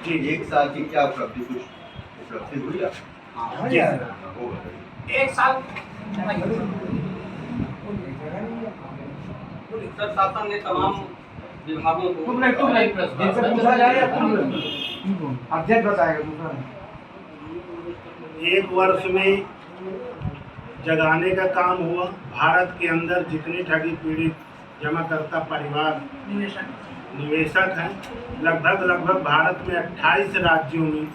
ये 1 साल की क्या उपलब्धि हुई आप? हाँ जी एक साल सर शासन ने तमाम विभागों को पूछा जाए अध्यक्ष बताएगा दूसरा। एक वर्ष में जगाने का काम हुआ। भारत के अंदर जितने ठगी पीड़ित जमाकर्ता परिवार निवेशक हैं, लगभग भारत में 28 राज्यों में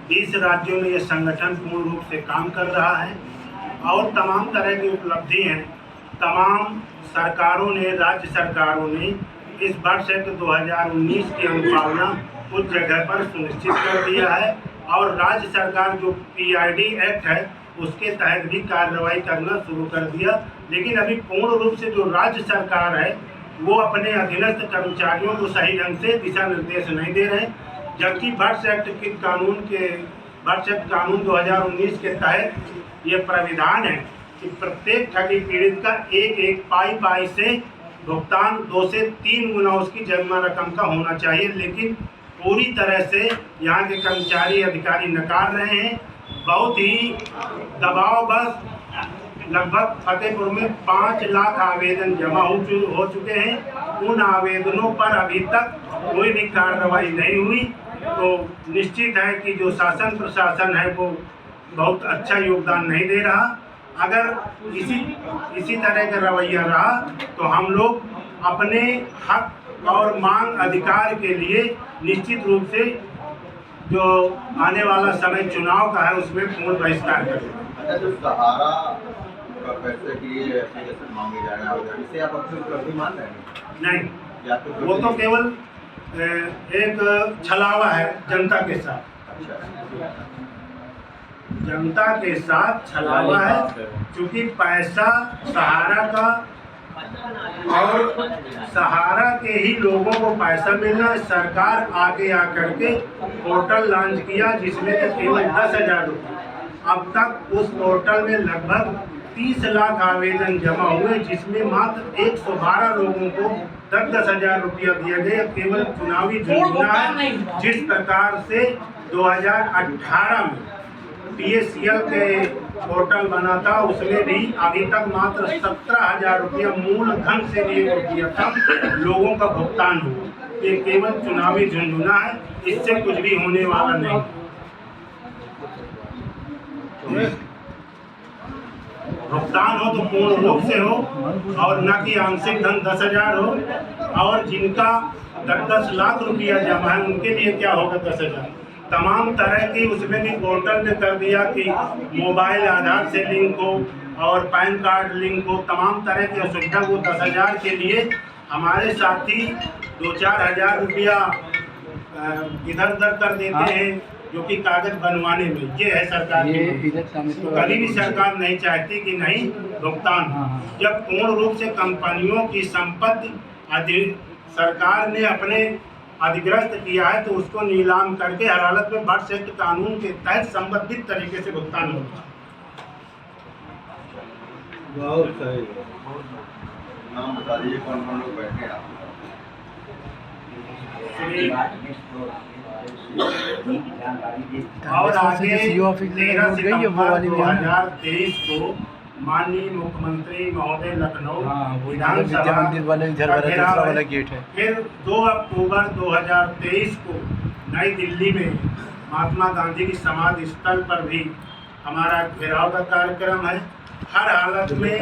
20 राज्यों में ये संगठन पूर्ण रूप से काम कर रहा है और तमाम तरह की उपलब्धि हैं। तमाम सरकारों ने, राज्य सरकारों ने इस वर्ष एक्ट 2019 की अनुपालना कुछ जगह पर सुनिश्चित कर दिया है और राज्य सरकार जो PID एक्ट है उसके तहत भी कार्रवाई करना शुरू कर दिया। लेकिन अभी पूर्ण रूप से जो राज्य सरकार है वो अपने अधीनस्थ कर्मचारियों को सही ढंग से दिशा निर्देश नहीं दे रहे, जबकि वर्ष एक्ट कानून 2019 के तहत ये प्राविधान है कि प्रत्येक ठगी पीड़ित का एक पाई से भुगतान 2 से 3 गुना उसकी जमा रकम का होना चाहिए। लेकिन पूरी तरह से यहाँ के कर्मचारी अधिकारी नकार रहे हैं। बहुत ही दबाव बस लगभग फतेहपुर में 5 लाख आवेदन जमा हो चुके हैं। उन आवेदनों पर अभी तक कोई भी कार्रवाई नहीं हुई। तो निश्चित है कि जो शासन प्रशासन है वो बहुत अच्छा योगदान नहीं दे रहा। अगर इसी तरह का रवैया रहा तो हम लोग अपने हक और मांग अधिकार के लिए निश्चित रूप से जो आने वाला समय चुनाव का है उसमें पूर्ण बहिष्कार करेंगे। अच्छा, जो सहारा का पैसे की एप्लीकेशन मांगे जा रहे हैं, इसे आप अपनी उपलब्धि मान रहे हैं? नहीं, वो तो केवल एक छलावा है जनता के साथ। अच्छा, जनता के साथ छलावा है, क्योंकि पैसा सहारा का और सहारा के ही लोगों को पैसा मिलना है। सरकार आगे आकर के पोर्टल लॉन्च किया जिसमें केवल 10,000 रुपये। अब तक उस पोर्टल में लगभग 30 लाख आवेदन जमा हुए, जिसमें मात्र 112 लोगों को 10,000 रुपया दिया गया। केवल चुनावी योजना है। जिस प्रकार से 2018 में PACL के पोर्टल बना था उसमें भी अभी तक मात्र 17,000 रुपया मूल धन से लिए रुपया था लोगों का भुगतान हुआ। ये केवल चुनावी झुंझुना है, इससे कुछ भी होने वाला नहीं। भुगतान हो तो पूर्ण रूप से हो और न कि आंशिक धन 10,000 हो। और जिनका 10 लाख रुपया जमा है उनके लिए क्या होगा 10,000। तमाम तरह की उसमें भी पोर्टल में कर दिया कि मोबाइल आधार से लिंक हो और पैन कार्ड लिंक हो। तमाम तरह की असुविधा वो 10,000 के लिए हमारे साथी 2-4 हज़ार रुपया इधर उधर कर देते हैं, जो कि कागज बनवाने में। ये है सरकार की। कभी भी सरकार नहीं चाहती कि नहीं भुगतान। जब पूर्ण रूप से कंपनियों की संपत्ति सरकार ने अपने अधिग्रस्त किया है तो उसको नीलाम करके हर हालत में वर्ष एक्ट कानून के तहत संबंधित तरीके से भुगतान होगा। बहुत सही। नाम बता दीजिए कौन कौन लोग बैठे हैं आप? और आगे 13 सितंबर 2023 को माननीय मुख्यमंत्री महोदय लखनऊ विधानसभा वाला गेट है। फिर 2 अक्टूबर 2023 को नई दिल्ली में महात्मा गांधी की समाधि स्थल पर भी हमारा घेराव का कार्यक्रम है। हर हालत में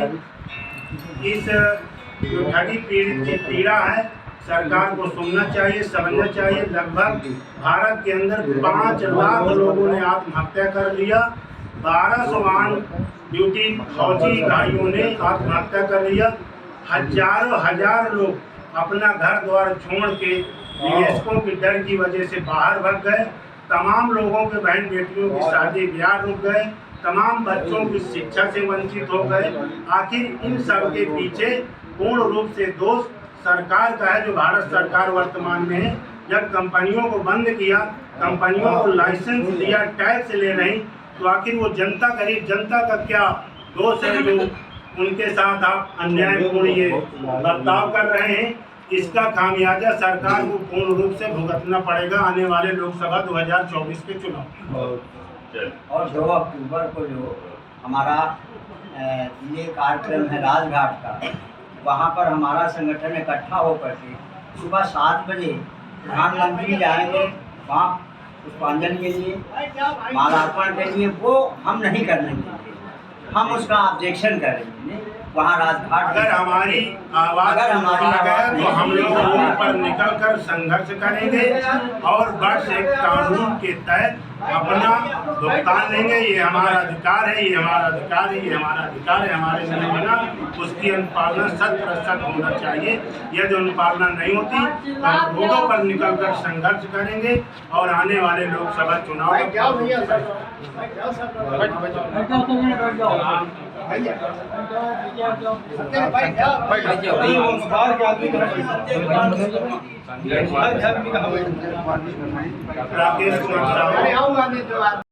इस जो ठगी पीड़ित की पीड़ा है सरकार को सुनना चाहिए, समझना चाहिए। लगभग भारत के अंदर 5 लाख लोगों ने आत्महत्या कर लिया। 1200 ऑन ड्यूटी फौजी भाइयों ने आत्महत्या कर लिया। हजार लोग अपना घर द्वार छोड़ के निवेशकों के डर की वजह से बाहर भाग गए। तमाम लोगों के बहन बेटियों की शादी ब्याह रुक गए। तमाम बच्चों की शिक्षा से वंचित हो गए। आखिर इन सब के पीछे पूर्ण रूप से दोष सरकार का है, जो भारत सरकार वर्तमान में है। जब कंपनियों को बंद किया, कंपनियों को लाइसेंस दिया, टैक्स ले रही, तो आखिर वो जनता, गरीब जनता का क्या दोष है जो उनके साथ आप अन्यायपूर्ण ये बर्ताव कर रहे हैं। इसका खामियाजा सरकार को पूर्ण रूप से भुगतना पड़ेगा आने वाले लोकसभा 2024 के चुनाव। और 2 अक्टूबर को जो हमारा ये कार्यक्रम है राजघाट का, वहाँ पर हमारा संगठन इकट्ठा होकर के सुबह 7 बजे प्रधानमंत्री जाएंगे वहाँ पुष्पांजलि के लिए, मालार्पण के लिए। वो हम नहीं करने देंगे, हम उसका ऑब्जेक्शन करेंगे वहाँ राजघाट। अगर हमारी आवाज आ गया तो हम लोग रोड पर निकल कर संघर्ष करेंगे और बस एक कानून के तहत अपना भुगतान लेंगे। ये हमारा अधिकार है, ये हमारा अधिकार है, ये हमारा अधिकार है। हमारे में बना उसकी अनुपालना 100% होना चाहिए। यदि अनुपालना नहीं होती तो हम रोडों पर निकल कर संघर्ष करेंगे और आने वाले लोकसभा चुनाव राकेश कुमार साहब।